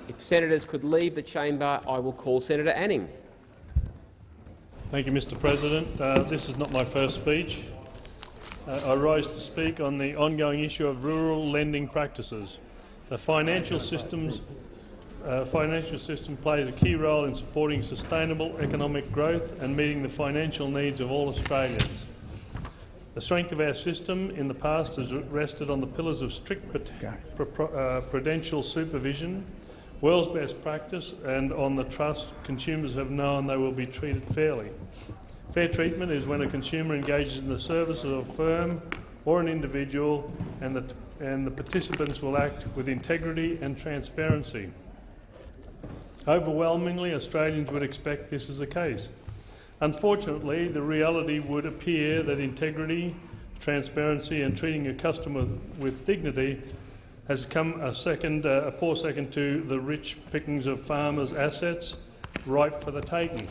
If senators could leave the chamber, I will call Senator Anning. Thank you, Mr. President. This is not my first speech. I rise to speak on the ongoing issue of rural lending practices. The financial system plays a key role in supporting sustainable economic growth and meeting the financial needs of all Australians. The strength of our system in the past has rested on the pillars of strict prudential supervision, world's best practice, and on the trust consumers have known they will be treated fairly. Fair treatment is when a consumer engages in the services of a firm or an individual and the participants will act with integrity and transparency. Overwhelmingly, Australians would expect this is the case. Unfortunately, the reality would appear that integrity, transparency and treating a customer with dignity has come a poor second to the rich pickings of farmers' assets ripe for the taking.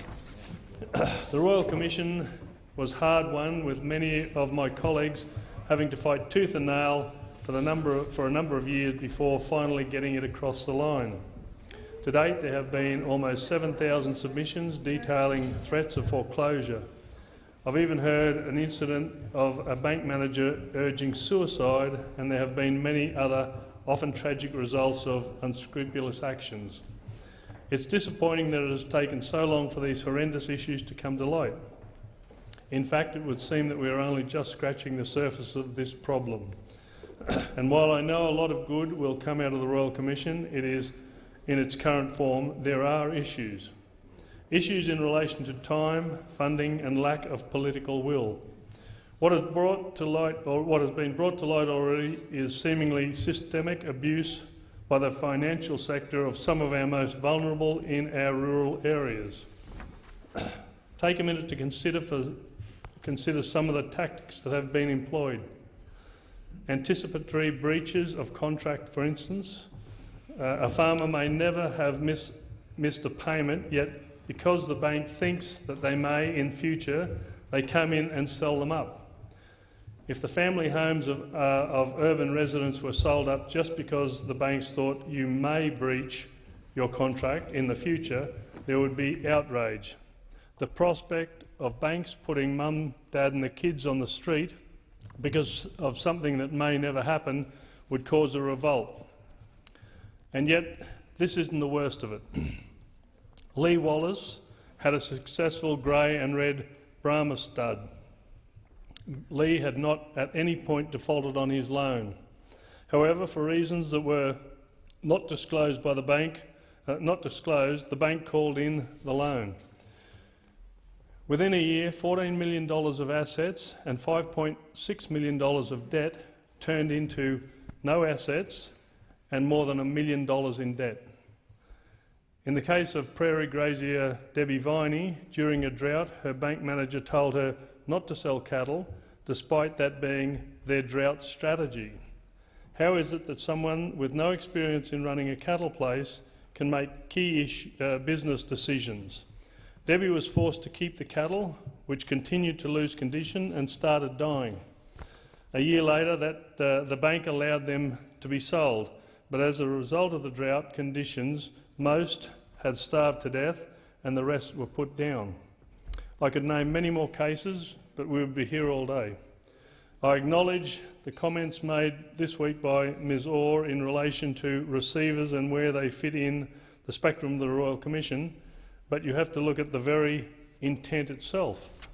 The Royal Commission was hard won, with many of my colleagues having to fight tooth and nail for a number of years before finally getting it across the line. To date, there have been almost 7,000 submissions detailing threats of foreclosure. I've even heard an incident of a bank manager urging suicide, and there have been many other, often tragic results of unscrupulous actions. It's disappointing that it has taken so long for these horrendous issues to come to light. In fact, it would seem that we are only just scratching the surface of this problem. And while I know a lot of good will come out of the Royal Commission, in its current form, there are issues. Issues in relation to time, funding and lack of political will. What has been brought to light already is seemingly systemic abuse by the financial sector of some of our most vulnerable in our rural areas. Take a minute to consider some of the tactics that have been employed. Anticipatory breaches of contract, for instance. A farmer may never have missed a payment, yet because the bank thinks that they may in future, they come in and sell them up. If the family homes of urban residents were sold up just because the banks thought you may breach your contract in the future, there would be outrage. The prospect of banks putting mum, dad and the kids on the street because of something that may never happen would cause a revolt. And yet, this isn't the worst of it. Lee Wallace had a successful grey and red Brahma stud. Lee had not at any point defaulted on his loan. However, for reasons that were not disclosed by the bank, the bank called in the loan. Within a year, $14 million of assets and $5.6 million of debt turned into no assets and more than $1 million in debt. In the case of prairie grazier Debbie Viney, during a drought, her bank manager told her not to sell cattle, despite that being their drought strategy. How is it that someone with no experience in running a cattle place can make key business decisions? Debbie was forced to keep the cattle, which continued to lose condition and started dying. A year later, the bank allowed them to be sold, but as a result of the drought conditions, most had starved to death and the rest were put down. I could name many more cases, but we would be here all day. I acknowledge the comments made this week by Ms Orr in relation to receivers and where they fit in the spectrum of the Royal Commission, but you have to look at the very intent itself.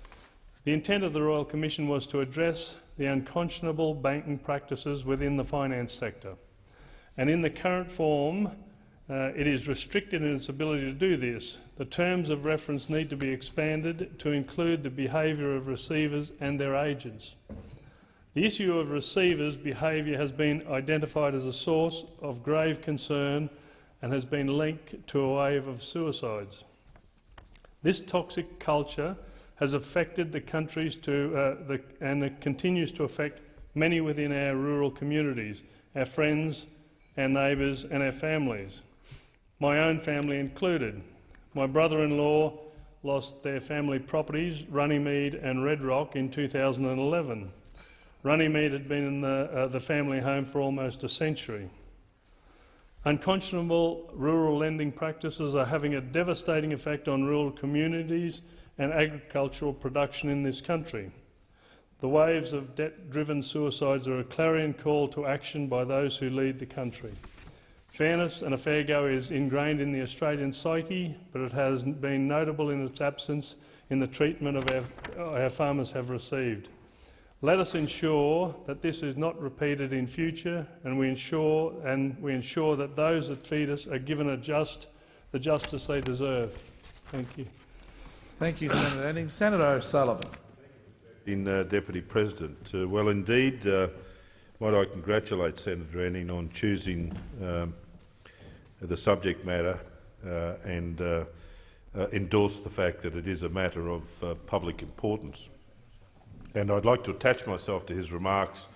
The intent of the Royal Commission was to address the unconscionable banking practices within the finance sector. And in the current form, it is restricted in its ability to do this. The terms of reference need to be expanded to include the behaviour of receivers and their agents. The issue of receivers' behaviour has been identified as a source of grave concern and has been linked to a wave of suicides. This toxic culture has affected the countries and it continues to affect many within our rural communities, our friends, our neighbours and our families, my own family included. My brother-in-law lost their family properties, Runnymede and Red Rock, in 2011. Runnymede had been in the family home for almost a century. Unconscionable rural lending practices are having a devastating effect on rural communities and agricultural production in this country. The waves of debt-driven suicides are a clarion call to action by those who lead the country. Fairness and a fair go is ingrained in the Australian psyche, but it has been notable in its absence in the treatment of our farmers have received. Let us ensure that this is not repeated in future, and we ensure that those that feed us are given the justice they deserve. Thank you. Thank you, Senator Anning. Senator O'Sullivan. Deputy President. Well, indeed, might I congratulate Senator Anning on choosing the subject matter and endorse the fact that it is a matter of public importance. And I'd like to attach myself to his remarks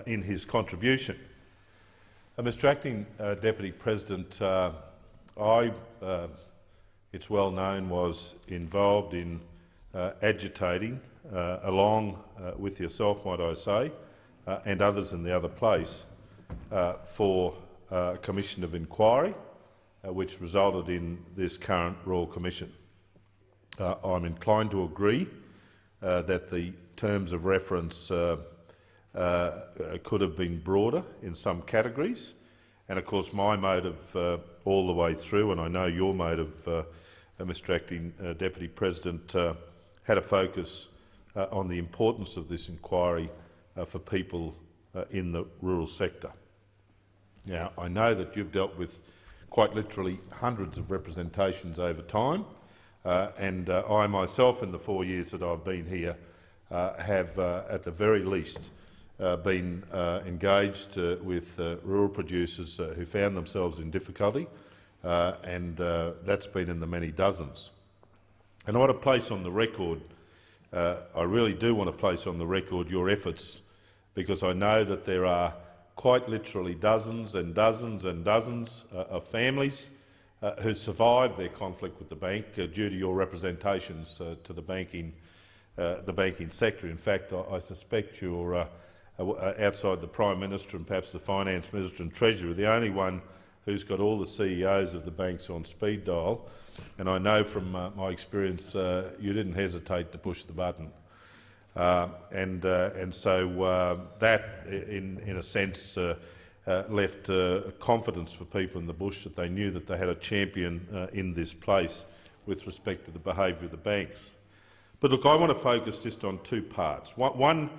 in his contribution. Mr Acting Deputy President, it's well known, was involved in agitating, along with yourself, might I say, and others in the other place, for a commission of inquiry, which resulted in this current Royal Commission. I'm inclined to agree that the terms of reference could have been broader in some categories, and of course my motive all the way through, and I know your motive, Mr Acting Deputy President, had a focus on the importance of this inquiry for people in the rural sector. Now, I know that you've dealt with quite literally hundreds of representations over time, and I myself, in the 4 years that I've been here, have at the very least been engaged with rural producers who found themselves in difficulty, and that's been in the many dozens. And I want to place on the record, I really do want to place on the record your efforts, because I know that there are quite literally dozens and dozens and dozens of families who survived their conflict with the bank due to your representations to the banking sector. In fact, I suspect you're, outside the Prime Minister and perhaps the Finance Minister and Treasurer, the only one who's got all the CEOs of the banks on speed dial, and I know from my experience you didn't hesitate to push the button. And so that, in a sense, left confidence for people in the bush that they knew that they had a champion in this place with respect to the behaviour of the banks. But look, I want to focus just on two parts. One,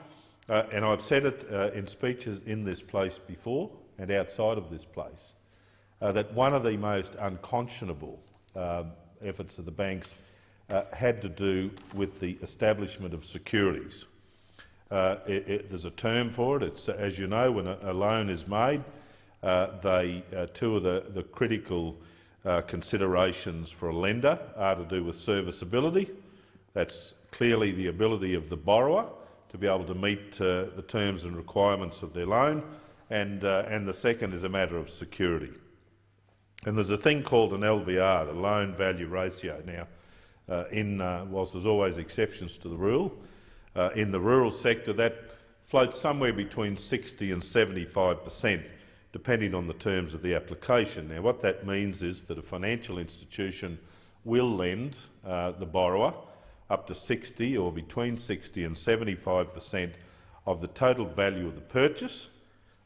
and I've said it in speeches in this place before and outside of this place, that one of the most unconscionable efforts of the banks had to do with the establishment of securities. There's a term for it. It's, as you know, when a loan is made, two of the critical considerations for a lender are to do with serviceability. That's clearly the ability of the borrower to be able to meet the terms and requirements of their loan, and the second is a matter of security. And there's a thing called an LVR, the loan value ratio. Now, whilst there's always exceptions to the rule, in the rural sector that floats somewhere between 60 and 75%, depending on the terms of the application. Now, what that means is that a financial institution will lend the borrower up to 60 or between 60 and 75% of the total value of the purchase,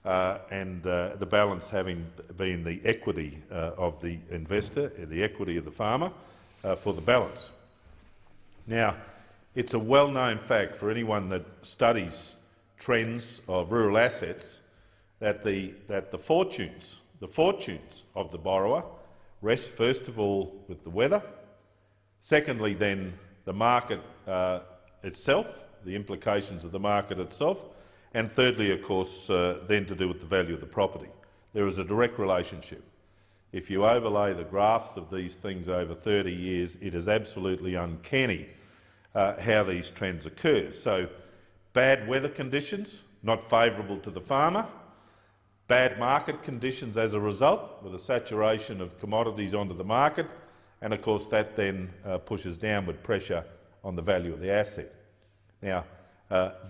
and the balance having been the equity of the investor, the equity of the farmer, for the balance. Now, it's a well-known fact for anyone that studies trends of rural assets that the fortunes of the borrower rest first of all with the weather, secondly then the market itself, the implications of the market itself, and thirdly, of course, then to do with the value of the property. There is a direct relationship. If you overlay the graphs of these things over 30 years, it is absolutely uncanny how these trends occur. So, bad weather conditions, not favourable to the farmer, bad market conditions as a result, with a saturation of commodities onto the market, and of course that then pushes downward pressure on the value of the asset. Now,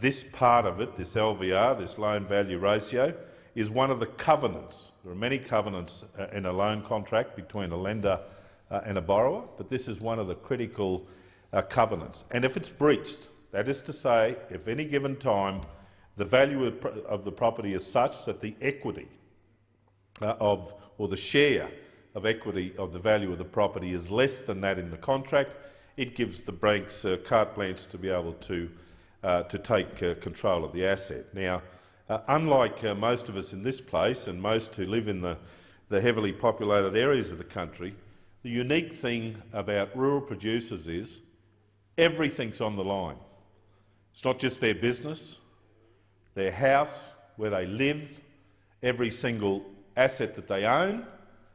this part of it, this LVR, this loan value ratio, is one of the covenants. There are many covenants in a loan contract between a lender and a borrower, but this is one of the critical covenants. And if it's breached, that is to say, if any given time the value of the property is such that the equity or the share of equity of the value of the property is less than that in the contract, it gives the banks carte blanche to be able to take control of the asset. Now, unlike most of us in this place and most who live in the heavily populated areas of the country, the unique thing about rural producers is everything's on the line. It's not just their business, their house, where they live, every single asset that they own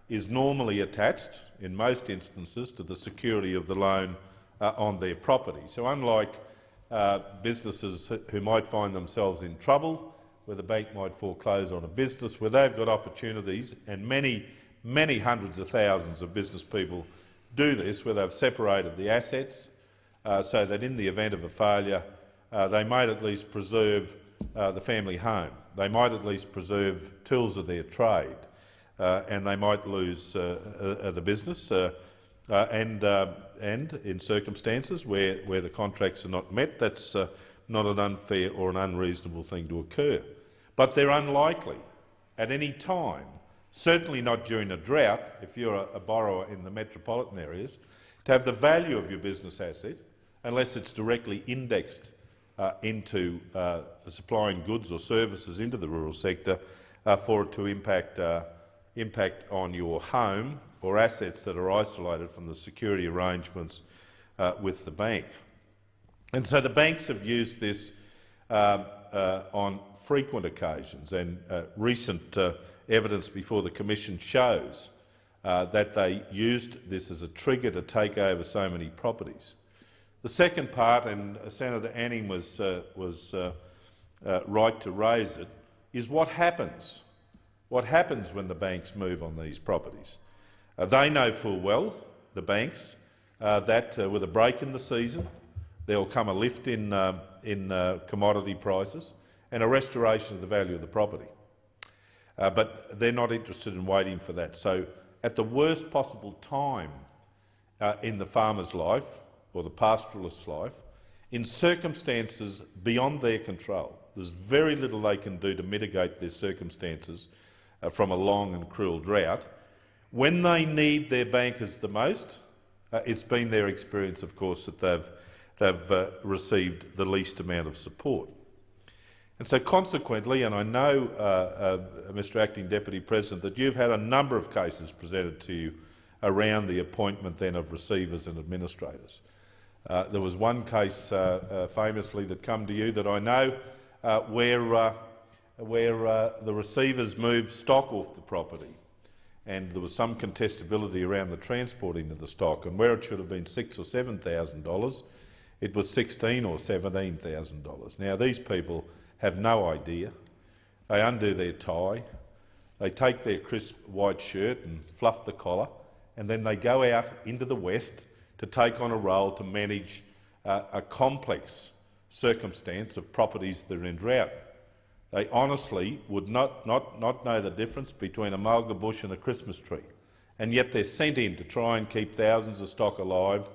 is normally attached, in most instances, to the security of the loan on their property. So unlike businesses who might find themselves in trouble, where the bank might foreclose on a business, where they've got opportunities, and many hundreds of thousands of business people do this, where they've separated the assets so that in the event of a failure they might at least preserve the family home. They might at least preserve tools of their trade, and they might lose the business. And in circumstances where the contracts are not met, that's not an unfair or an unreasonable thing to occur. But they're unlikely at any time, certainly not during a drought, if you're a borrower in the metropolitan areas, to have the value of your business asset, unless it's directly indexed into supplying goods or services into the rural sector, for it to impact on your home or assets that are isolated from the security arrangements with the bank. And so the banks have used this on frequent occasions, and recent evidence before the Commission shows that they used this as a trigger to take over so many properties. The second part, and Senator Anning was right to raise it, is what happens. What happens when the banks move on these properties? They know full well, the banks, that with a break in the season, there will come a lift in commodity prices and a restoration of the value of the property. But they're not interested in waiting for that. So at the worst possible time in the farmer's life, or the pastoralist's life, in circumstances beyond their control, there's very little they can do to mitigate their circumstances from a long and cruel drought. When they need their bankers the most, it's been their experience, of course, that they've received the least amount of support. And so consequently, and I know, Mr Acting Deputy President, that you've had a number of cases presented to you around the appointment then of receivers and administrators. There was one case famously that come to you that I know where the receivers moved stock off the property, and there was some contestability around the transporting of the stock, and where it should have been $6,000 or $7,000, it was $16,000 or $17,000. Now these people have no idea. They undo their tie, they take their crisp white shirt and fluff the collar, and then they go out into the west to take on a role to manage a complex circumstance of properties that are in drought. They honestly would not know the difference between a mulga bush and a Christmas tree, and yet they're sent in to try and keep thousands of stock alive.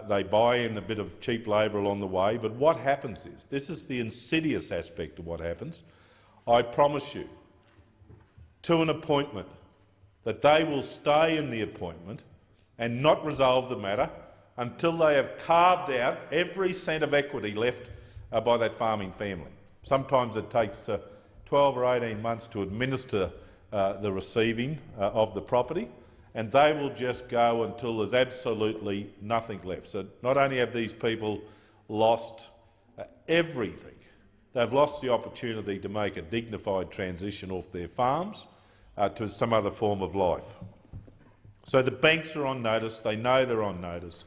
They buy in a bit of cheap labour along the way, but what happens is, this is the insidious aspect of what happens, I promise you, to an appointment, that they will stay in the appointment and not resolve the matter until they have carved out every cent of equity left by that farming family. Sometimes it takes 12 or 18 months to administer the receiving of the property, and they will just go until there's absolutely nothing left. So not only have these people lost everything, they've lost the opportunity to make a dignified transition off their farms to some other form of life. So the banks are on notice, they know they're on notice.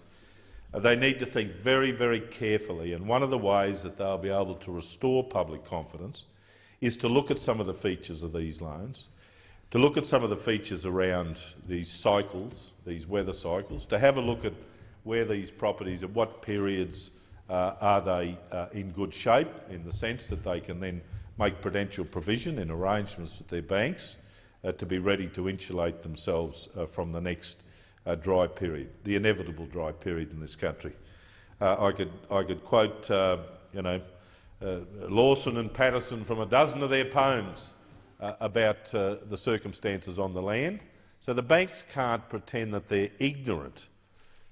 They need to think very, very carefully, and one of the ways that they'll be able to restore public confidence is to look at some of the features of these loans, to look at some of the features around these cycles, these weather cycles, to have a look at where these properties, at what periods are they in good shape, in the sense that they can then make prudential provision in arrangements with their banks to be ready to insulate themselves from the next dry period, the inevitable dry period in this country. I could quote Lawson and Patterson from a dozen of their poems about the circumstances on the land. So the banks can't pretend that they're ignorant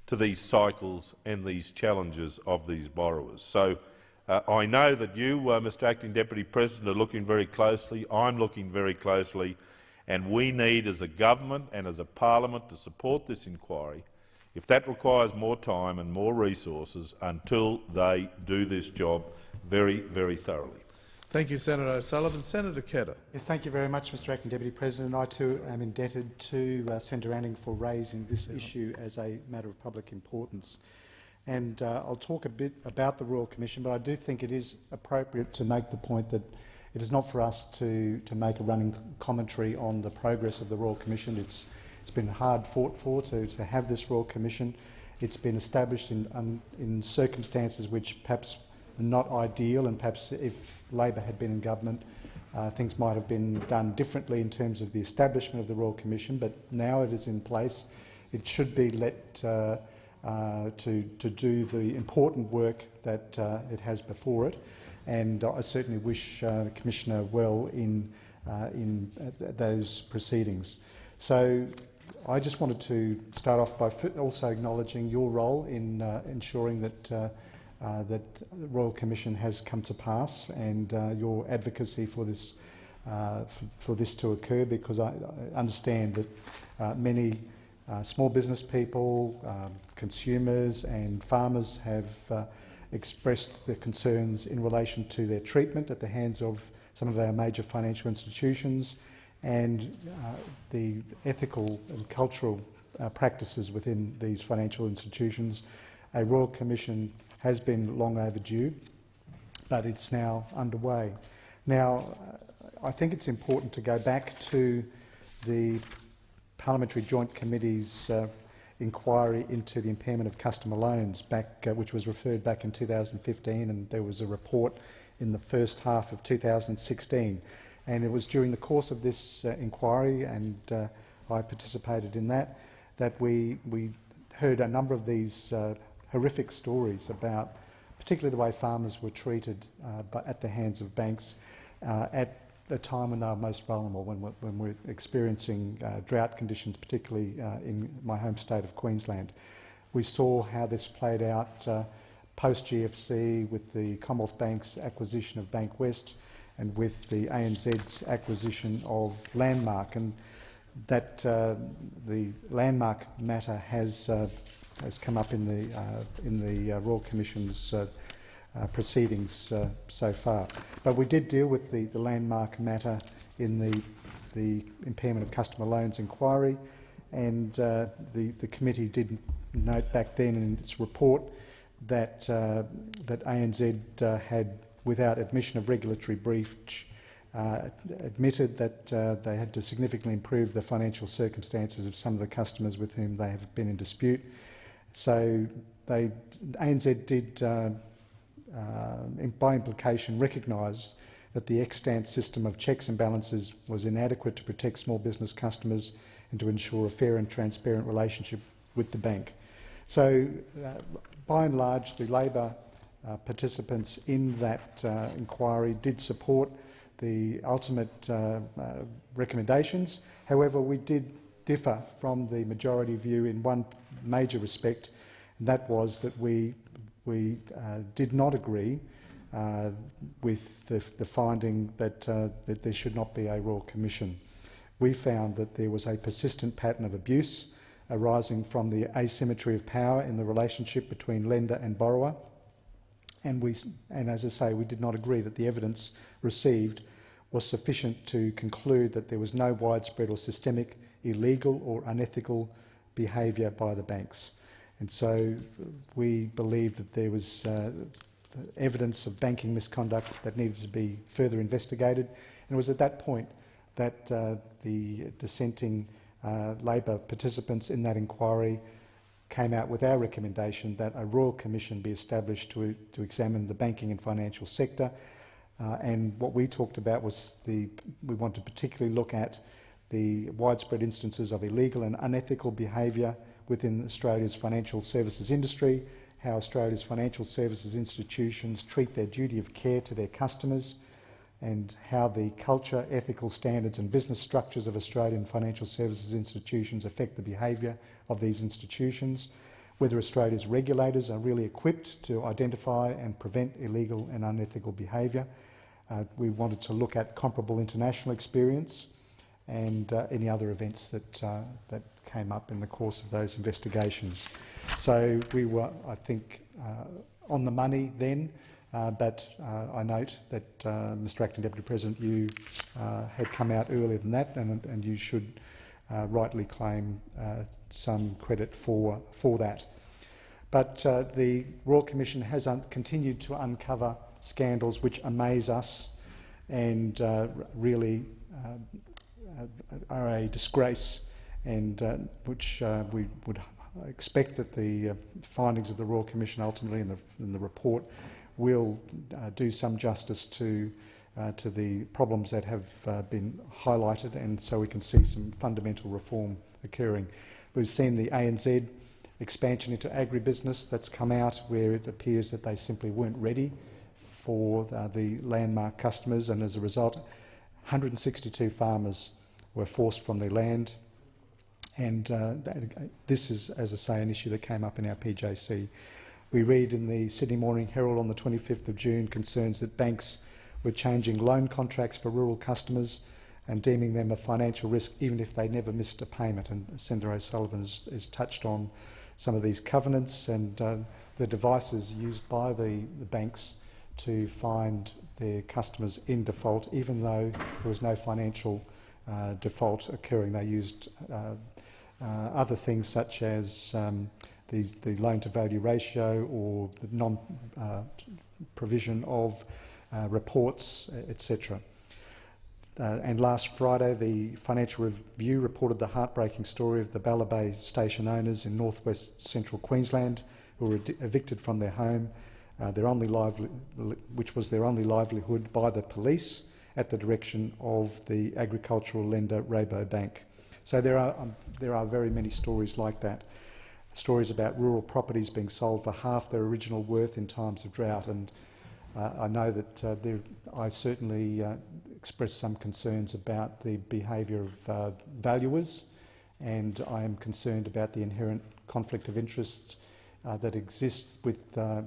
to these cycles and these challenges of these borrowers. So I know that you, Mr Acting Deputy President, are looking very closely. I'm looking very closely, and we need, as a government and as a parliament, to support this inquiry, if that requires more time and more resources, until they do this job very, very thoroughly. Thank you, Senator O'Sullivan. Senator Ketter. Yes, thank you very much, Mr Acting Deputy President. I too am indebted to Senator Anning for raising this issue as a matter of public importance. And I'll talk a bit about the Royal Commission, but I do think it is appropriate to make the point that it is not for us to make a running commentary on the progress of the Royal Commission. It's been hard fought for to have this Royal Commission. It's been established in circumstances which perhaps are not ideal, and perhaps if Labor had been in government, things might have been done differently in terms of the establishment of the Royal Commission. But now it is in place. It should be let to do the important work that it has before it, and I certainly wish the Commissioner well in those proceedings. So I just wanted to start off by also acknowledging your role in ensuring that the Royal Commission has come to pass, and your advocacy for this to occur, because I understand that many small business people, consumers and farmers have expressed their concerns in relation to their treatment at the hands of some of our major financial institutions, and the ethical and cultural practices within these financial institutions. A Royal Commission has been long overdue, but it's now underway. Now, I think it's important to go back to the Parliamentary Joint Committee's inquiry into the impairment of customer loans, which was referred back in 2015, and there was a report in the first half of 2016. And it was during the course of this inquiry, and I participated in that we heard a number of these horrific stories about particularly the way farmers were treated at the hands of banks at a time when they were most vulnerable, when we're experiencing drought conditions, particularly in my home state of Queensland. We saw how this played out post-GFC with the Commonwealth Bank's acquisition of Bankwest and with the ANZ's acquisition of Landmark, and that the Landmark matter has come up in the Royal Commission's proceedings so far. But we did deal with the Landmark matter in the impairment of customer loans inquiry, and the committee did note back then in its report that that ANZ had, without admission of regulatory breach, admitted that they had to significantly improve the financial circumstances of some of the customers with whom they have been in dispute. So ANZ did, by implication, recognise that the extant system of checks and balances was inadequate to protect small business customers and to ensure a fair and transparent relationship with the bank. So, by and large, the Labor participants in that inquiry did support the ultimate recommendations. However, we did differ from the majority view in one major respect, and that was that we did not agree with the finding that there should not be a Royal Commission. We found that there was a persistent pattern of abuse arising from the asymmetry of power in the relationship between lender and borrower, and as I say, we did not agree that the evidence received was sufficient to conclude that there was no widespread or systemic illegal or unethical behaviour by the banks. And so we believe that there was evidence of banking misconduct that needed to be further investigated. And it was at that point that the dissenting Labor participants in that inquiry came out with our recommendation that a Royal Commission be established to examine the banking and financial sector. And what we talked about was we want to particularly look at the widespread instances of illegal and unethical behaviour within Australia's financial services industry, how Australia's financial services institutions treat their duty of care to their customers, and how the culture, ethical standards and business structures of Australian financial services institutions affect the behaviour of these institutions, whether Australia's regulators are really equipped to identify and prevent illegal and unethical behaviour. We wanted to look at comparable international experience and any other events that came up in the course of those investigations. So we were, I think, on the money then, but I note that, Mr Acting Deputy President, you had come out earlier than that, and you should rightly claim some credit for that. But the Royal Commission has continued to uncover scandals which amaze us and really are a disgrace, and which we would expect that the findings of the Royal Commission ultimately in the report will do some justice to the problems that have been highlighted, and so we can see some fundamental reform occurring. We've seen the ANZ expansion into agribusiness that's come out, where it appears that they simply weren't ready for the landmark customers, and as a result 162 farmers were forced from their land. And this is, as I say, an issue that came up in our PJC. We read in the Sydney Morning Herald on the 25th of June concerns that banks were changing loan contracts for rural customers and deeming them a financial risk even if they never missed a payment. And Senator O'Sullivan has touched on some of these covenants and the devices used by the banks to find their customers in default, even though there was no financial default occurring. They used other things such as the loan-to-value ratio or the non-provision of reports, etc. And last Friday, the Financial Review reported the heartbreaking story of the Balla Bay station owners in northwest central Queensland who were evicted from their home, which was their only livelihood, by the police at the direction of the agricultural lender Rabobank. So there are very many stories like that. Stories about rural properties being sold for half their original worth in times of drought, and I know that I certainly expressed some concerns about the behaviour of valuers, and I am concerned about the inherent conflict of interest that exists with the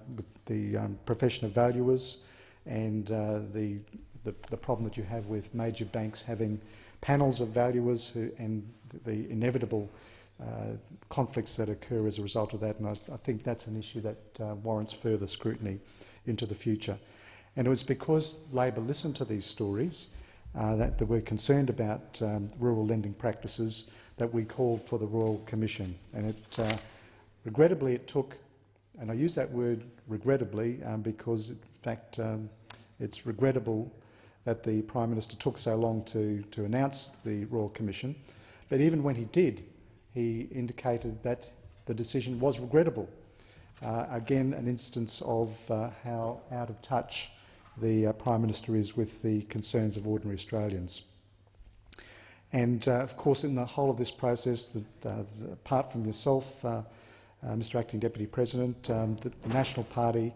profession of valuers, and the problem that you have with major banks having panels of valuers and the inevitable conflicts that occur as a result of that. And I think that's an issue that warrants further scrutiny into the future. And it was because Labor listened to these stories that we're concerned about rural lending practices that we called for the Royal Commission. And regrettably it took, and I use that word regrettably because in fact it's regrettable that the Prime Minister took so long to announce the Royal Commission, but even when he did, he indicated that the decision was regrettable. Again, an instance of how out of touch the Prime Minister is with the concerns of ordinary Australians. And of course, in the whole of this process, apart from yourself, Mr Acting Deputy President, the National Party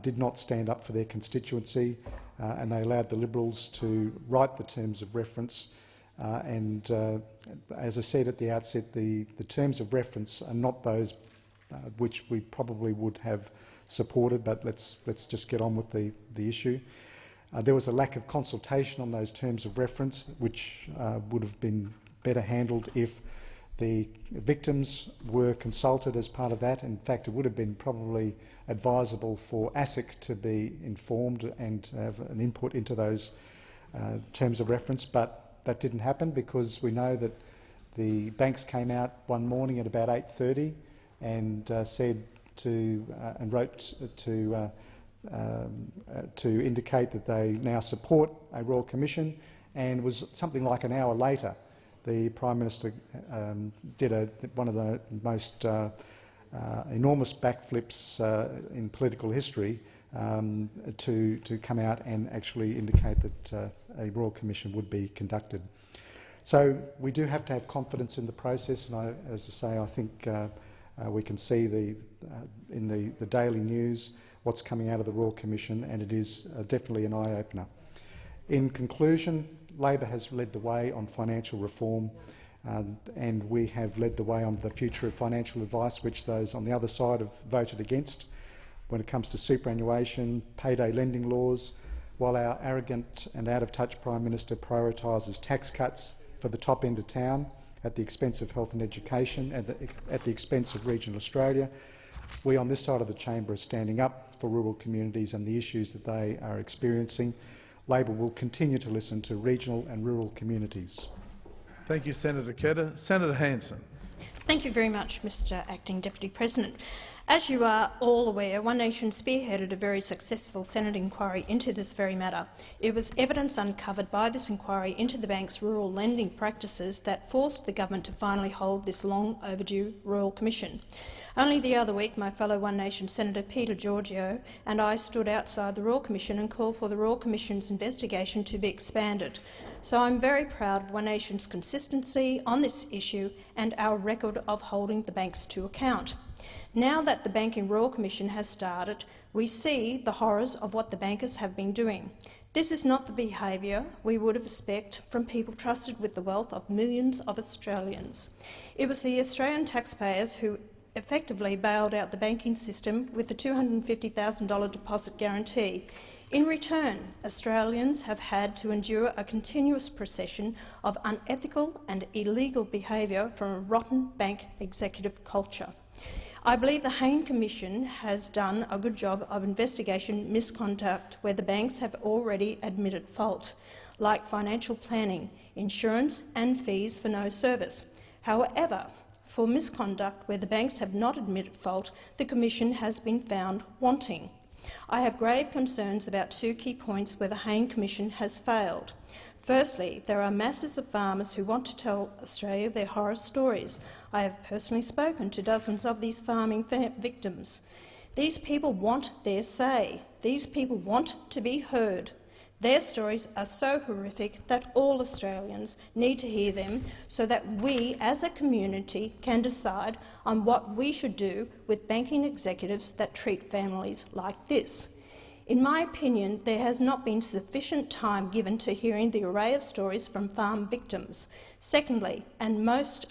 did not stand up for their constituency, and they allowed the Liberals to write the terms of reference. As I said at the outset, the terms of reference are not those which we probably would have supported, but let's just get on with the issue. There was a lack of consultation on those terms of reference, which would have been better handled if the victims were consulted as part of that. In fact, it would have been probably advisable for ASIC to be informed and have an input into those terms of reference, but that didn't happen because we know that the banks came out one morning at about 8:30 and said and wrote to indicate that they now support a Royal Commission, and it was something like an hour later the Prime Minister did one of the most enormous backflips in political history to come out and actually indicate that a Royal Commission would be conducted. So we do have to have confidence in the process, and as I say, I think we can see in the daily news what's coming out of the Royal Commission, and it is definitely an eye-opener. In conclusion, Labor has led the way on financial reform, and we have led the way on the future of financial advice, which those on the other side have voted against. When it comes to superannuation, payday lending laws, while our arrogant and out-of-touch Prime Minister prioritises tax cuts for the top end of town at the expense of health and education and at the expense of regional Australia, we on this side of the chamber are standing up for rural communities and the issues that they are experiencing. Labor will continue to listen to regional and rural communities. Thank you, Senator Ketter. Senator Hanson. Thank you very much, Mr Acting Deputy President. As you are all aware, One Nation spearheaded a very successful Senate inquiry into this very matter. It was evidence uncovered by this inquiry into the bank's rural lending practices that forced the government to finally hold this long-overdue Royal Commission. Only the other week, my fellow One Nation Senator Peter Georgiou and I stood outside the Royal Commission and called for the Royal Commission's investigation to be expanded. So I'm very proud of One Nation's consistency on this issue and our record of holding the banks to account. Now that the Banking Royal Commission has started, we see the horrors of what the bankers have been doing. This is not the behaviour we would expect from people trusted with the wealth of millions of Australians. It was the Australian taxpayers who effectively bailed out the banking system with the $250,000 deposit guarantee. In return, Australians have had to endure a continuous procession of unethical and illegal behaviour from a rotten bank executive culture. I believe the Hayne Commission has done a good job of investigation misconduct where the banks have already admitted fault, like financial planning, insurance and fees for no service. However, for misconduct where the banks have not admitted fault, the Commission has been found wanting. I have grave concerns about two key points where the Hayne Commission has failed. Firstly, there are masses of farmers who want to tell Australia their horror stories. I have personally spoken to dozens of these farming victims. These people want their say. These people want to be heard. Their stories are so horrific that all Australians need to hear them so that we as a community can decide on what we should do with banking executives that treat families like this. In my opinion, there has not been sufficient time given to hearing the array of stories from farm victims. Secondly, and most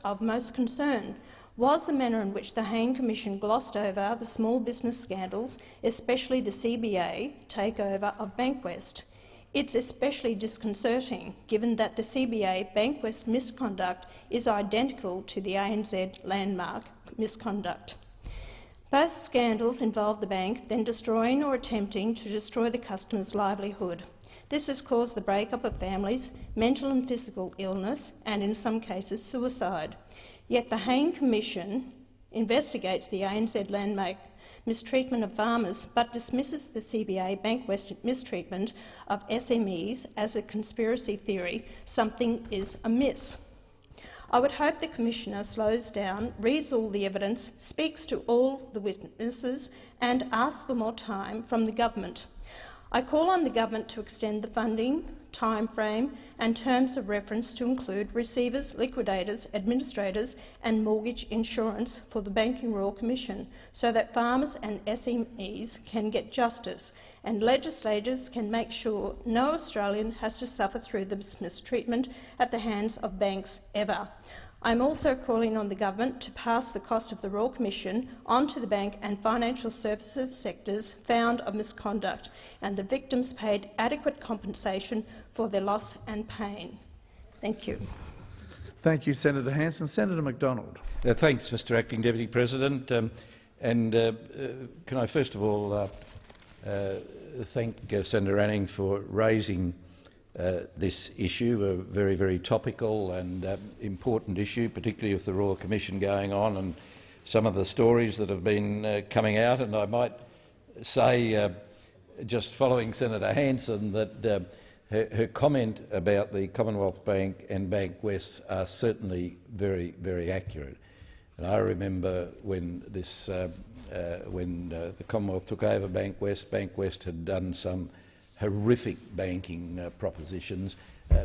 concern, was the manner in which the Hayne Commission glossed over the small business scandals, especially the CBA takeover of Bankwest. It's especially disconcerting, given that the CBA Bankwest misconduct is identical to the ANZ landmark misconduct. Both scandals involve the bank then destroying or attempting to destroy the customer's livelihood. This has caused the breakup of families, mental and physical illness, and in some cases suicide. Yet the Hayne Commission investigates the ANZ landmark mistreatment of farmers but dismisses the CBA Bankwest mistreatment of SMEs as a conspiracy theory. Something is amiss. I would hope the Commissioner slows down, reads all the evidence, speaks to all the witnesses and asks for more time from the government. I call on the government to extend the funding, timeframe and terms of reference to include receivers, liquidators, administrators and mortgage insurance for the Banking Royal Commission so that farmers and SMEs can get justice and legislators can make sure no Australian has to suffer through this mistreatment at the hands of banks ever. I'm also calling on the government to pass the cost of the Royal Commission onto the bank and financial services sectors found of misconduct and the victims paid adequate compensation for their loss and pain. Thank you. Thank you, Senator Hanson. Senator Macdonald. Thanks, Mr Acting Deputy President. Can I first of all thank Senator Anning for raising this issue, a very, very topical and important issue, particularly with the Royal Commission going on and some of the stories that have been coming out. And I might say, just following Senator Hanson, that her comment about the Commonwealth Bank and Bankwest are certainly very, very accurate. And I remember when the Commonwealth took over Bankwest, Bankwest had done some horrific banking propositions,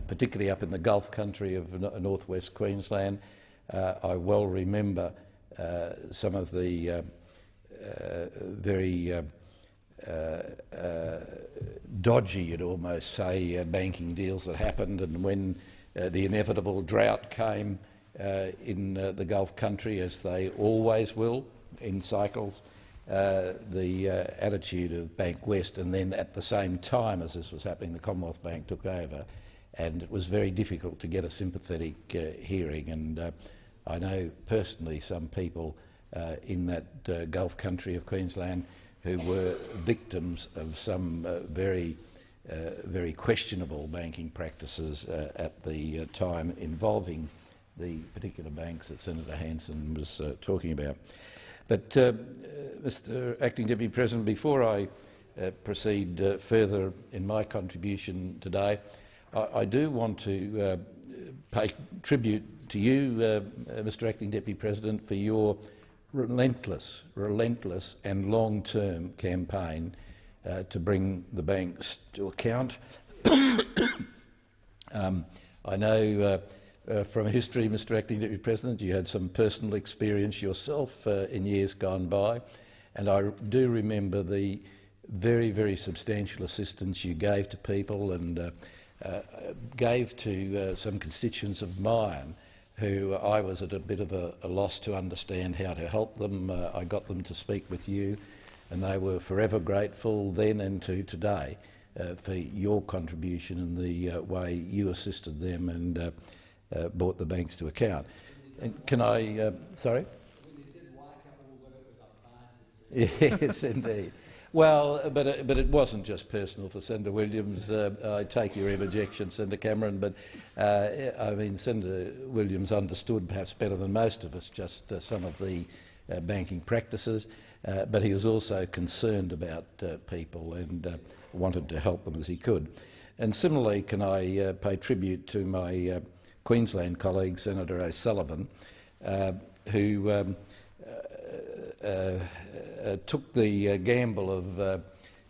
particularly up in the Gulf country of northwest Queensland. I well remember some of the very dodgy, you'd almost say, banking deals that happened, and when the inevitable drought came in the Gulf country, as they always will in cycles, the attitude of Bankwest, and then at the same time as this was happening, the Commonwealth Bank took over, and it was very difficult to get a sympathetic hearing. And I know personally some people in that Gulf country of Queensland who were victims of some very questionable banking practices at the time involving the particular banks that Senator Hanson was talking about. But, Mr Acting Deputy President, before I proceed further in my contribution today, I do want to pay tribute to you, Mr Acting Deputy President, for your relentless and long-term campaign to bring the banks to account. I know from history, Mr Acting Deputy President, you had some personal experience yourself in years gone by, and I do remember the very substantial assistance you gave to people and gave to some constituents of mine who I was at a bit of a loss to understand how to help them. I got them to speak with you, and they were forever grateful then and to today for your contribution and the way you assisted them and brought the banks to account. And can I... sorry? Yes, indeed. Well, but it wasn't just personal for Senator Williams. I take your interjection, Senator Cameron, but I mean, Senator Williams understood perhaps better than most of us just some of the banking practices, but he was also concerned about people and wanted to help them as he could. And similarly, can I pay tribute to my Queensland colleague, Senator O'Sullivan, who took the gamble of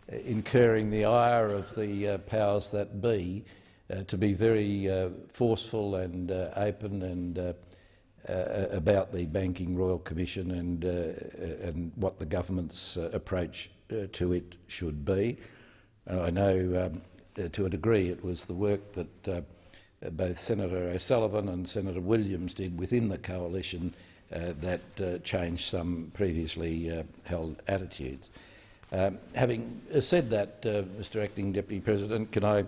incurring the ire of the powers that be to be very forceful and open and about the Banking Royal Commission and what the government's approach to it should be. And I know to a degree it was the work that both Senator O'Sullivan and Senator Williams did within the coalition that changed some previously held attitudes. Having said that, Mr Acting Deputy President, can I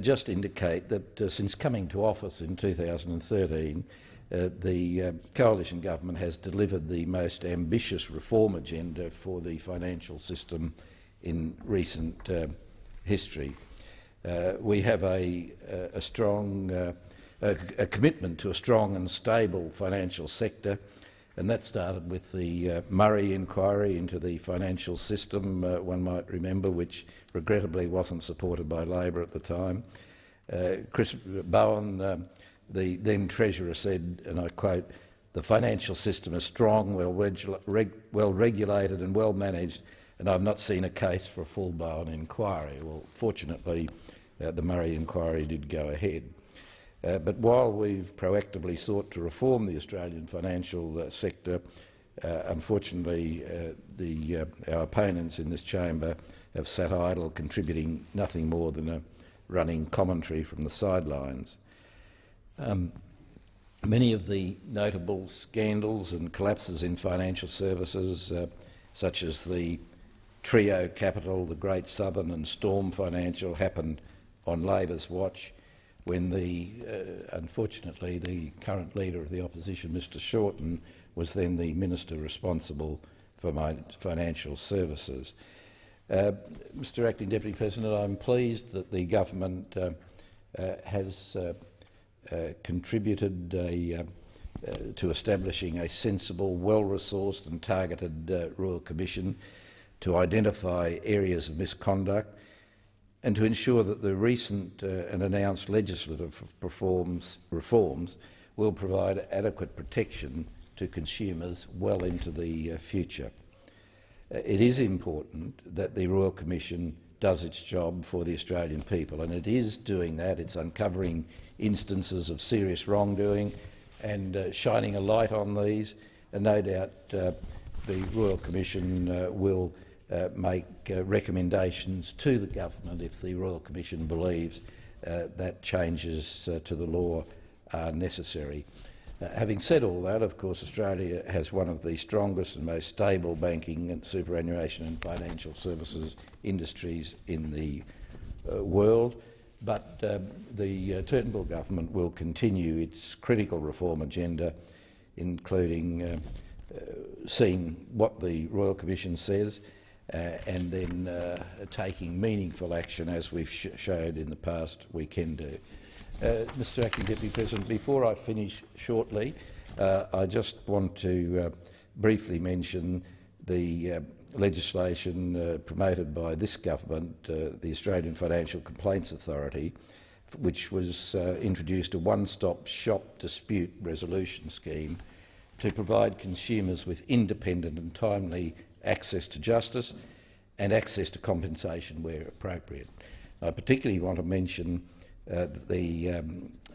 just indicate that since coming to office in 2013, the coalition government has delivered the most ambitious reform agenda for the financial system in recent history. We have a commitment to a strong and stable financial sector, and that started with the Murray inquiry into the financial system, one might remember, which regrettably wasn't supported by Labor at the time. Chris Bowen, the then Treasurer, said, and I quote, "The financial system is strong, well regulated and well managed, and I've not seen a case for a full Bowen inquiry." Well, fortunately, the Murray inquiry did go ahead. But while we've proactively sought to reform the Australian financial sector, unfortunately our opponents in this chamber have sat idle, contributing nothing more than a running commentary from the sidelines. Many of the notable scandals and collapses in financial services, such as the Trio Capital, the Great Southern and Storm Financial, happened on Labor's watch, when unfortunately the current leader of the opposition, Mr Shorten, was then the minister responsible for financial services. Mr Acting Deputy President, I'm pleased that the government has contributed to establishing a sensible, well-resourced and targeted Royal Commission to identify areas of misconduct and to ensure that the recent and announced legislative reforms will provide adequate protection to consumers well into the future. It is important that the Royal Commission does its job for the Australian people, and it is doing that. It's uncovering instances of serious wrongdoing and shining a light on these, and no doubt the Royal Commission will make recommendations to the government if the Royal Commission believes that changes to the law are necessary. Having said all that, of course, Australia has one of the strongest and most stable banking and superannuation and financial services industries in the world, but the Turnbull government will continue its critical reform agenda, including seeing what the Royal Commission says and then taking meaningful action, as we've showed in the past we can do. Mr Acting Deputy President, before I finish shortly, I just want to briefly mention the legislation promoted by this government, the Australian Financial Complaints Authority, which was introduced a one-stop shop dispute resolution scheme to provide consumers with independent and timely access to justice and access to compensation where appropriate. I particularly want to mention the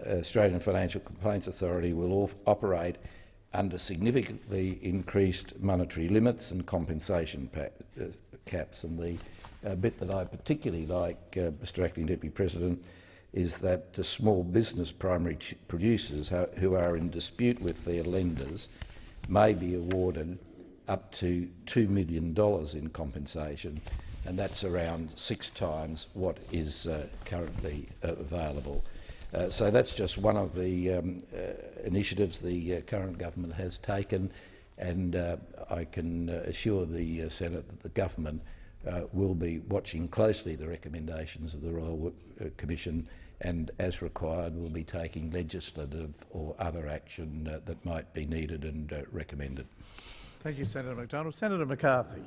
Australian Financial Complaints Authority will operate under significantly increased monetary limits and compensation caps. And the bit that I particularly like, Mr Acting Deputy President, is that the small business primary producers who are in dispute with their lenders may be awarded up to $2 million in compensation, and that's around 6 times what is currently available. So that's just one of the initiatives the current government has taken, and I can assure the Senate that the government will be watching closely the recommendations of the Royal Commission, and as required will be taking legislative or other action that might be needed and recommended. Thank you, Senator Macdonald. Senator McCarthy.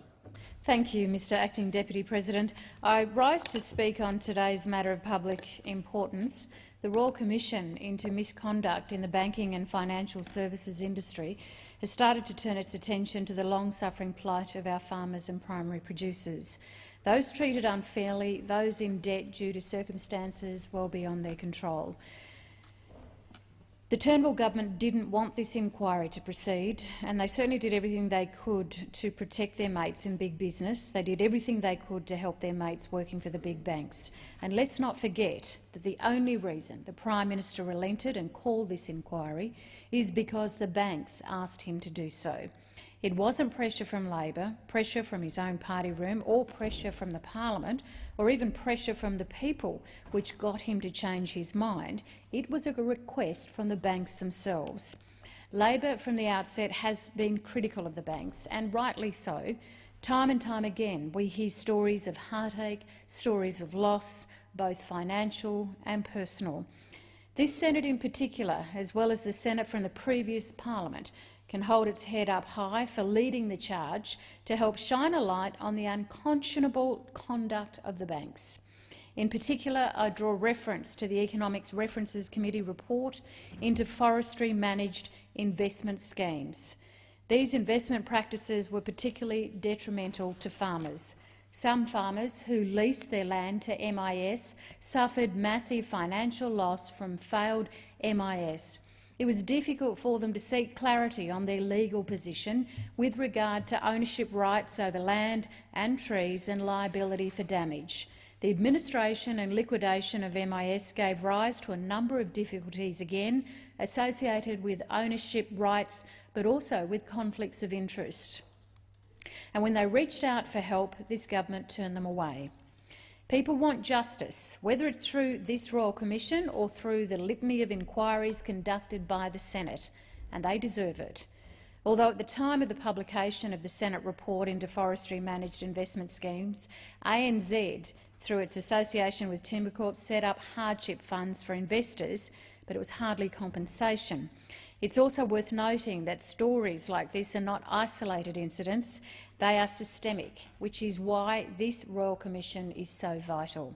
Thank you, Mr Acting Deputy President. I rise to speak on today's matter of public importance. The Royal Commission into misconduct in the banking and financial services industry has started to turn its attention to the long-suffering plight of our farmers and primary producers, those treated unfairly, those in debt due to circumstances well beyond their control. The Turnbull government didn't want this inquiry to proceed, and they certainly did everything they could to protect their mates in big business. They did everything they could to help their mates working for the big banks. And let's not forget that the only reason the Prime Minister relented and called this inquiry is because the banks asked him to do so. It wasn't pressure from Labor, pressure from his own party room, or pressure from the Parliament, or even pressure from the people which got him to change his mind. It was a request from the banks themselves. Labor from the outset has been critical of the banks, and rightly so. Time and time again we hear stories of heartache, stories of loss, both financial and personal. This Senate in particular, as well as the Senate from the previous Parliament, can hold its head up high for leading the charge to help shine a light on the unconscionable conduct of the banks. In particular, I draw reference to the Economics References Committee report into forestry-managed investment schemes. These investment practices were particularly detrimental to farmers. Some farmers who leased their land to MIS suffered massive financial loss from failed MIS. It was difficult for them to seek clarity on their legal position with regard to ownership rights over land and trees and liability for damage. The administration and liquidation of MIS gave rise to a number of difficulties, again associated with ownership rights but also with conflicts of interest. And when they reached out for help, this government turned them away. People want justice, whether it's through this Royal Commission or through the litany of inquiries conducted by the Senate, and they deserve it. Although at the time of the publication of the Senate report into forestry managed investment schemes, ANZ, through its association with Timbercorp, set up hardship funds for investors, but it was hardly compensation. It's also worth noting that stories like this are not isolated incidents. They are systemic, which is why this Royal Commission is so vital.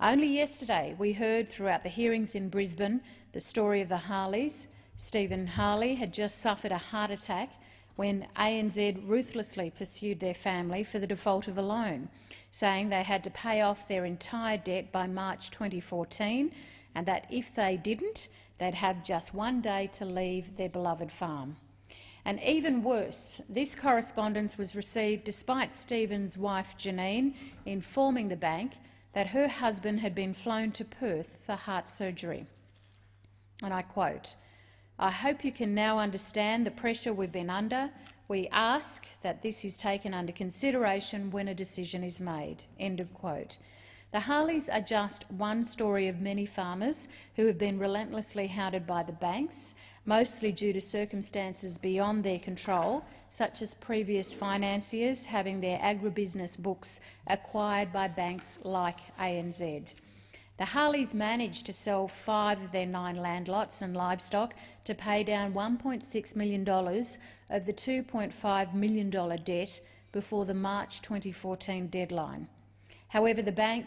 Only yesterday we heard throughout the hearings in Brisbane the story of the Harleys, Stephen Harley had just suffered a heart attack when ANZ ruthlessly pursued their family for the default of a loan, saying they had to pay off their entire debt by March 2014 and that if they didn't, they'd have just one day to leave their beloved farm. And even worse, this correspondence was received despite Stephen's wife Janine informing the bank that her husband had been flown to Perth for heart surgery. And I quote, "I hope you can now understand the pressure we've been under. We ask that this is taken under consideration when a decision is made." End of quote. The Harleys are just one story of many farmers who have been relentlessly hounded by the banks, mostly due to circumstances beyond their control, such as previous financiers having their agribusiness books acquired by banks like ANZ. The Harleys managed to sell 5 of their 9 land lots and livestock to pay down $1.6 million of the $2.5 million debt before the March 2014 deadline. However,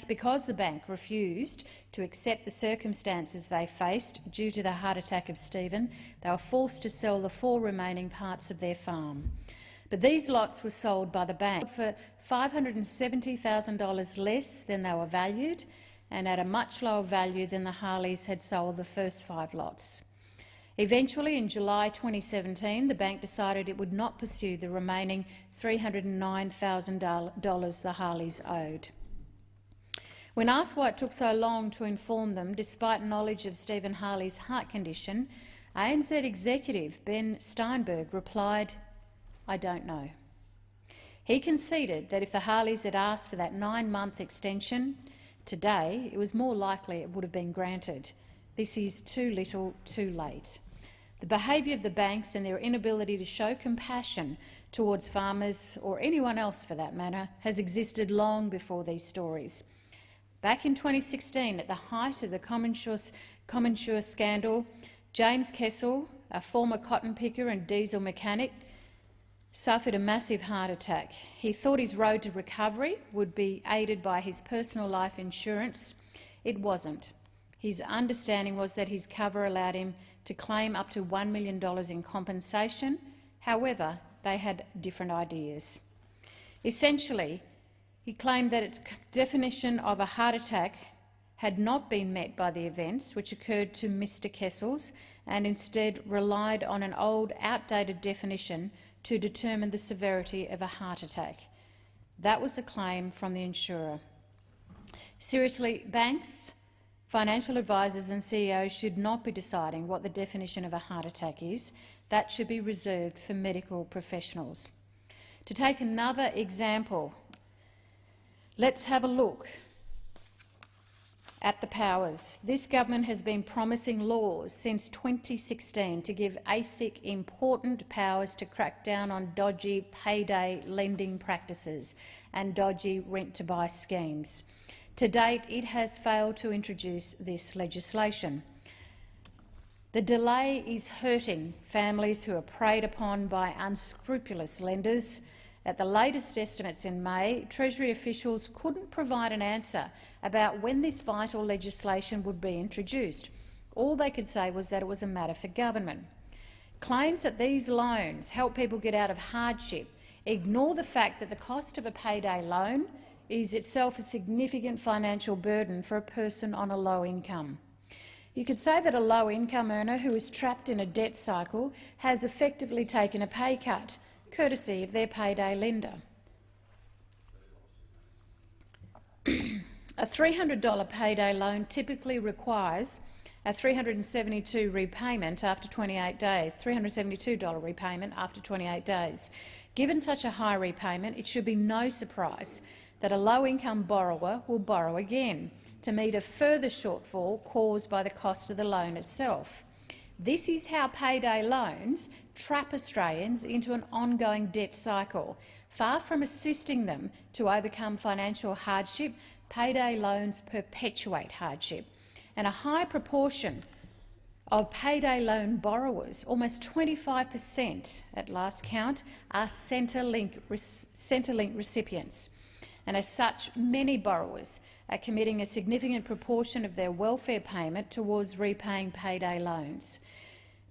because the bank refused to accept the circumstances they faced due to the heart attack of Stephen, they were forced to sell the 4 remaining parts of their farm. But these lots were sold by the bank for $570,000 less than they were valued and at a much lower value than the Harleys had sold the first 5 lots. Eventually, in July 2017, the bank decided it would not pursue the remaining $309,000 the Harleys owed. When asked why it took so long to inform them, despite knowledge of Stephen Harley's heart condition, ANZ executive Ben Steinberg replied, "I don't know." He conceded that if the Harleys had asked for that 9-month extension today, it was more likely it would have been granted. This is too little, too late. The behaviour of the banks and their inability to show compassion towards farmers, or anyone else for that matter, has existed long before these stories. Back in 2016, at the height of the ComInsure scandal, James Kessel, a former cotton picker and diesel mechanic, suffered a massive heart attack. He thought his road to recovery would be aided by his personal life insurance. It wasn't. His understanding was that his cover allowed him to claim up to $1 million in compensation. However, they had different ideas. Essentially, he claimed that its definition of a heart attack had not been met by the events which occurred to Mr. Kessels and instead relied on an old, outdated definition to determine the severity of a heart attack. That was the claim from the insurer. Seriously, banks, financial advisors and CEOs should not be deciding what the definition of a heart attack is. That should be reserved for medical professionals. To take another example, let's have a look at the powers. This government has been promising laws since 2016 to give ASIC important powers to crack down on dodgy payday lending practices and dodgy rent-to-buy schemes. To date, it has failed to introduce this legislation. The delay is hurting families who are preyed upon by unscrupulous lenders. At the latest estimates in May, Treasury officials couldn't provide an answer about when this vital legislation would be introduced. All they could say was that it was a matter for government. Claims that these loans help people get out of hardship ignore the fact that the cost of a payday loan is itself a significant financial burden for a person on a low income. You could say that a low-income earner who is trapped in a debt cycle has effectively taken a pay cut, courtesy of their payday lender. A $300 payday loan typically requires a $372 repayment after 28 days, $372 repayment after 28 days. Given such a high repayment, it should be no surprise that a low-income borrower will borrow again to meet a further shortfall caused by the cost of the loan itself. This is how payday loans trap Australians into an ongoing debt cycle. Far from assisting them to overcome financial hardship, payday loans perpetuate hardship. And a high proportion of payday loan borrowers, almost 25% at last count, are Centrelink recipients. And as such, many borrowers are committing a significant proportion of their welfare payment towards repaying payday loans.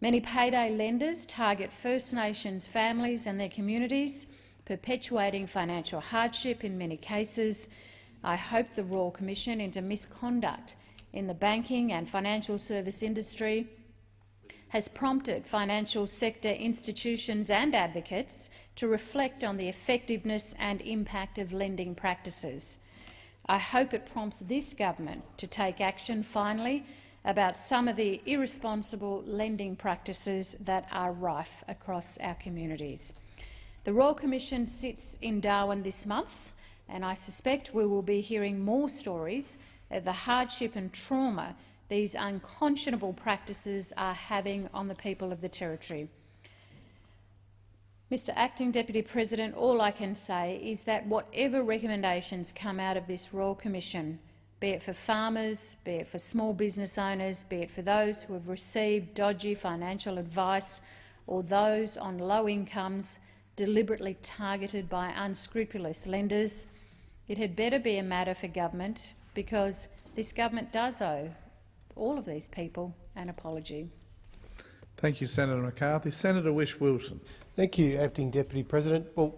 Many payday lenders target First Nations families and their communities, perpetuating financial hardship in many cases. I hope the Royal Commission into Misconduct in the banking and financial service industry has prompted financial sector institutions and advocates to reflect on the effectiveness and impact of lending practices. I hope it prompts this government to take action finally about some of the irresponsible lending practices that are rife across our communities. The Royal Commission sits in Darwin this month, and I suspect we will be hearing more stories of the hardship and trauma these unconscionable practices are having on the people of the Territory. Mr Acting Deputy President, all I can say is that whatever recommendations come out of this Royal Commission, be it for farmers, be it for small business owners, be it for those who have received dodgy financial advice or those on low incomes deliberately targeted by unscrupulous lenders, it had better be a matter for government, because this government does owe all of these people an apology. Thank you, Senator McCarthy. Senator Whish-Wilson. Thank you, Acting Deputy President. Well,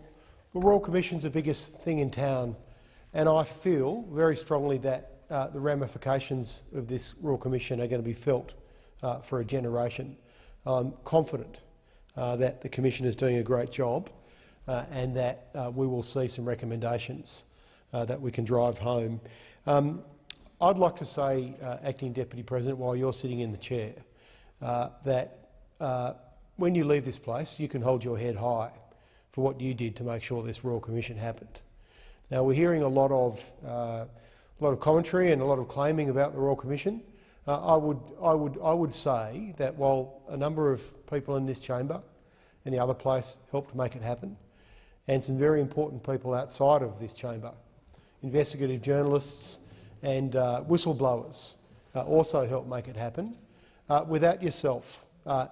the Royal Commission's the biggest thing in town, and I feel very strongly that the ramifications of this Royal Commission are going to be felt for a generation. I'm confident that the Commission is doing a great job and that we will see some recommendations that we can drive home. I'd like to say, Acting Deputy President, while you're sitting in the chair, that when you leave this place, you can hold your head high for what you did to make sure this Royal Commission happened. Now, we're hearing a lot of commentary and a lot of claiming about the Royal Commission. I would say that while a number of people in this chamber and the other place helped to make it happen, and some very important people outside of this chamber, investigative journalists and whistleblowers also helped make it happen. Without yourself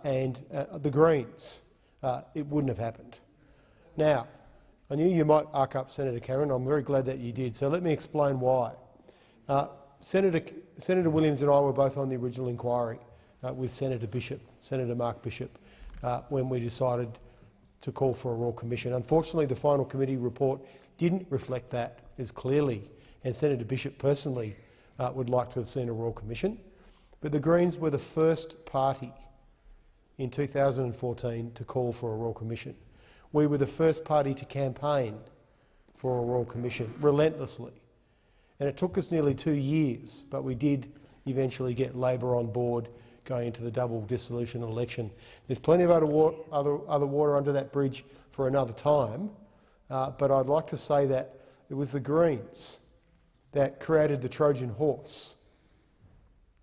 and the Greens, it wouldn't have happened. Now, I knew you might arc up Senator Cameron. I'm very glad that you did, so let me explain why. Senator Williams and I were both on the original inquiry with Senator Mark Bishop, when we decided to call for a Royal Commission. Unfortunately, the final committee report didn't reflect that as clearly, and Senator Bishop personally would like to have seen a Royal Commission. But the Greens were the first party in 2014 to call for a Royal Commission. We were the first party to campaign for a Royal Commission relentlessly. And it took us nearly 2 years, but we did eventually get Labor on board going into the double dissolution election. There's plenty of other water under that bridge for another time, but I'd like to say that it was the Greens that created the Trojan horse,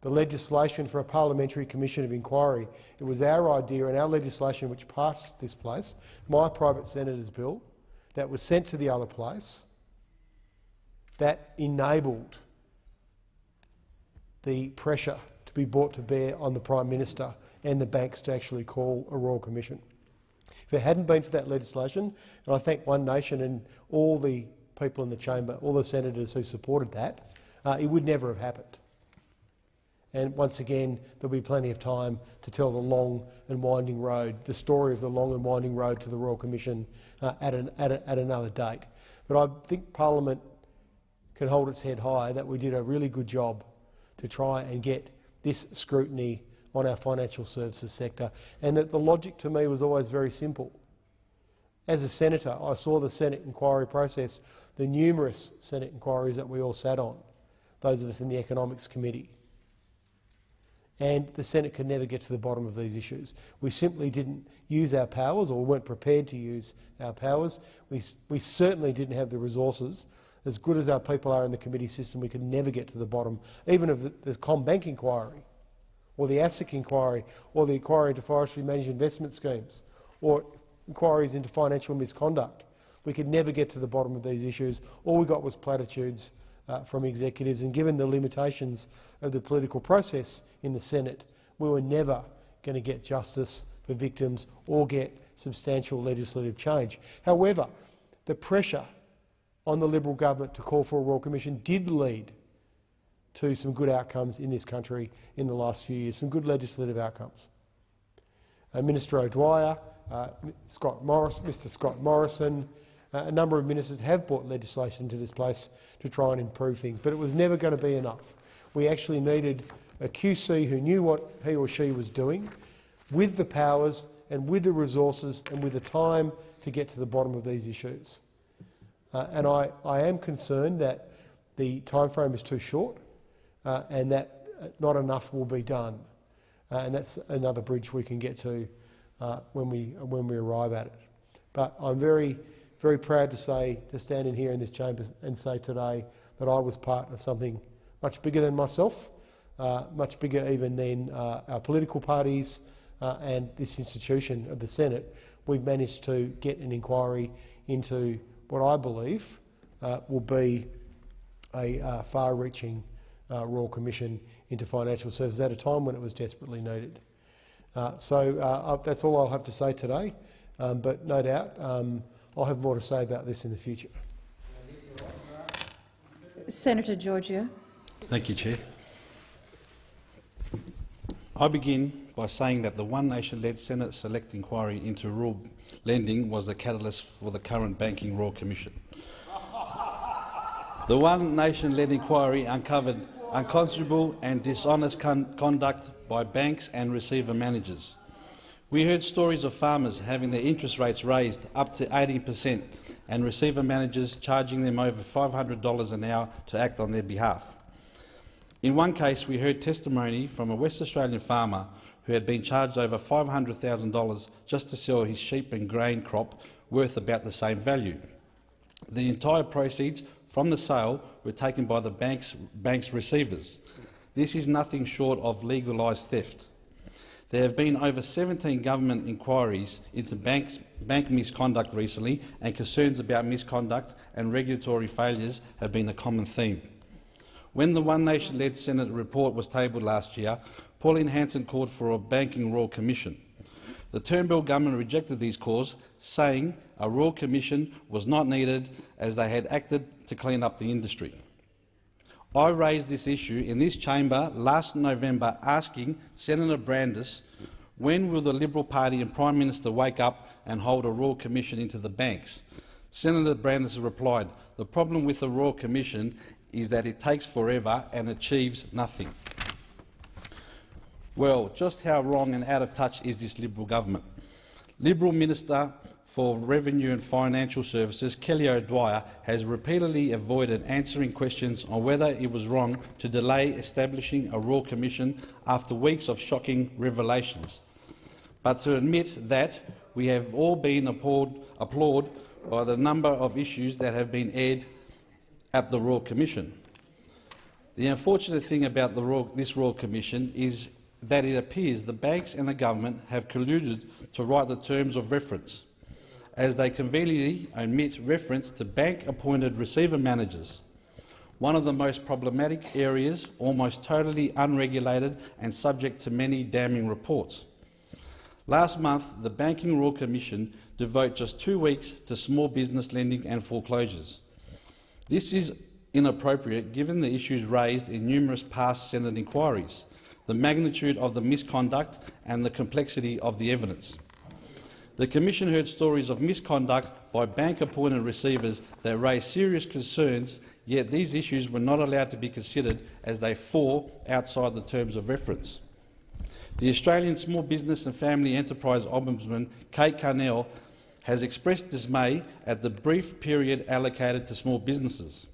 the legislation for a parliamentary commission of inquiry. It was our idea and our legislation which passed this place, my private senator's bill, that was sent to the other place, that enabled the pressure to be brought to bear on the Prime Minister and the banks to actually call a Royal Commission. If it hadn't been for that legislation, and I thank One Nation and all the people in the chamber, all the senators who supported that, it would never have happened. And once again, there'll be plenty of time to tell the long and winding road, the story of the long and winding road to the Royal Commission at another date. But I think Parliament can hold its head high that we did a really good job to try and get this scrutiny on our financial services sector, and that the logic to me was always very simple. As a senator, I saw the Senate inquiry process, the numerous Senate inquiries that we all sat on, those of us in the Economics Committee. And the Senate could never get to the bottom of these issues. We simply didn't use our powers, or weren't prepared to use our powers. We certainly didn't have the resources. As good as our people are in the committee system, we could never get to the bottom, even of the CommBank inquiry, or the ASIC inquiry, or the inquiry into forestry managed investment schemes, or inquiries into financial misconduct. We could never get to the bottom of these issues. All we got was platitudes from executives, and given the limitations of the political process in the Senate, we were never going to get justice for victims or get substantial legislative change. However, the pressure on the Liberal government to call for a Royal Commission did lead to some good outcomes in this country in the last few years, some good legislative outcomes. Minister O'Dwyer, Mr Scott Morrison, a number of ministers have brought legislation to this place to try and improve things, but it was never going to be enough. We actually needed a QC who knew what he or she was doing, with the powers and with the resources and with the time to get to the bottom of these issues. And I am concerned that the timeframe is too short and that not enough will be done. And that's another bridge we can get to when we arrive at it. But I'm very, very proud to stand in here in this chamber and say today that I was part of something much bigger than myself, much bigger even than our political parties and this institution of the Senate. We've managed to get an inquiry into what I believe will be a far-reaching Royal Commission into financial services at a time when it was desperately needed. So that's all I'll have to say today, but no doubt I'll have more to say about this in the future. Senator Georgiou. Thank you, Chair. I begin by saying that the One Nation-led Senate Select Inquiry into rural lending was the catalyst for the current Banking Royal Commission. The One Nation-led inquiry uncovered unconscionable and dishonest conduct by banks and receiver managers. We heard stories of farmers having their interest rates raised up to 18% and receiver managers charging them over $500 an hour to act on their behalf. In one case, we heard testimony from a West Australian farmer who had been charged over $500,000 just to sell his sheep and grain crop worth about the same value. The entire proceeds from the sale were taken by the bank's receivers. This is nothing short of legalised theft. There have been over 17 government inquiries into bank misconduct recently, and concerns about misconduct and regulatory failures have been a common theme. When the One Nation-led Senate report was tabled last year, Pauline Hanson called for a Banking Royal Commission. The Turnbull government rejected these calls, saying a Royal Commission was not needed as they had acted to clean up the industry. I raised this issue in this chamber last November, asking Senator Brandis, when will the Liberal Party and Prime Minister wake up and hold a Royal Commission into the banks? Senator Brandis replied, "The problem with the Royal Commission is that it takes forever and achieves nothing." Well, just how wrong and out of touch is this Liberal government? Liberal Minister for Revenue and Financial Services, Kelly O'Dwyer, has repeatedly avoided answering questions on whether it was wrong to delay establishing a Royal Commission after weeks of shocking revelations, but to admit that we have all been appalled by the number of issues that have been aired at the Royal Commission. The unfortunate thing about this Royal Commission is that it appears the banks and the government have colluded to write the terms of reference, as they conveniently omit reference to bank-appointed receiver managers, one of the most problematic areas, almost totally unregulated and subject to many damning reports. Last month, the Banking Royal Commission devoted just 2 weeks to small business lending and foreclosures. This is inappropriate given the issues raised in numerous past Senate inquiries, the magnitude of the misconduct and the complexity of the evidence. The Commission heard stories of misconduct by bank-appointed receivers that raised serious concerns, yet these issues were not allowed to be considered as they fall outside the terms of reference. The Australian Small Business and Family Enterprise Ombudsman, Kate Carnell, has expressed dismay at the brief period allocated to small businesses.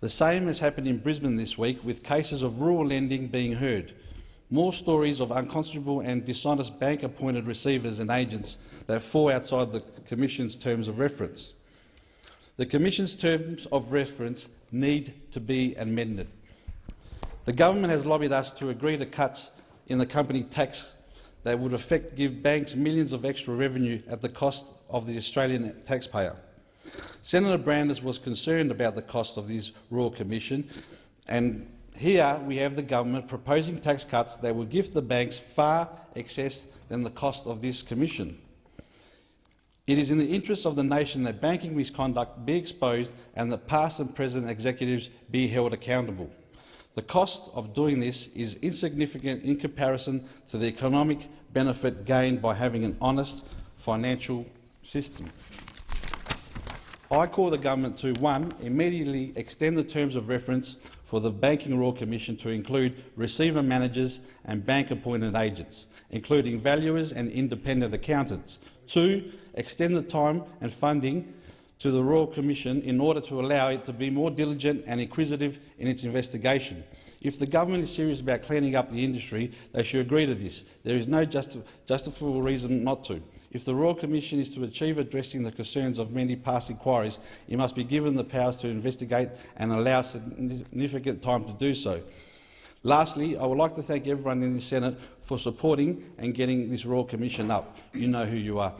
The same has happened in Brisbane this week, with cases of rural lending being heard. More stories of unconscionable and dishonest bank-appointed receivers and agents that fall outside the Commission's terms of reference. The Commission's terms of reference need to be amended. The government has lobbied us to agree to cuts in the company tax that would give banks millions of extra revenue at the cost of the Australian taxpayer. Senator Brandis was concerned about the cost of this Royal Commission, and here we have the government proposing tax cuts that will give the banks far excess than the cost of this commission. It is in the interest of the nation that banking misconduct be exposed and that past and present executives be held accountable. The cost of doing this is insignificant in comparison to the economic benefit gained by having an honest financial system. I call the government to 1. Immediately extend the terms of reference for the Banking Royal Commission to include receiver managers and bank-appointed agents, including valuers and independent accountants. 2. Extend the time and funding to the Royal Commission in order to allow it to be more diligent and inquisitive in its investigation. If the government is serious about cleaning up the industry, they should agree to this. There is no justifiable reason not to. If the Royal Commission is to achieve addressing the concerns of many past inquiries, it must be given the powers to investigate and allow significant time to do so. Lastly, I would like to thank everyone in the Senate for supporting and getting this Royal Commission up. You know who you are.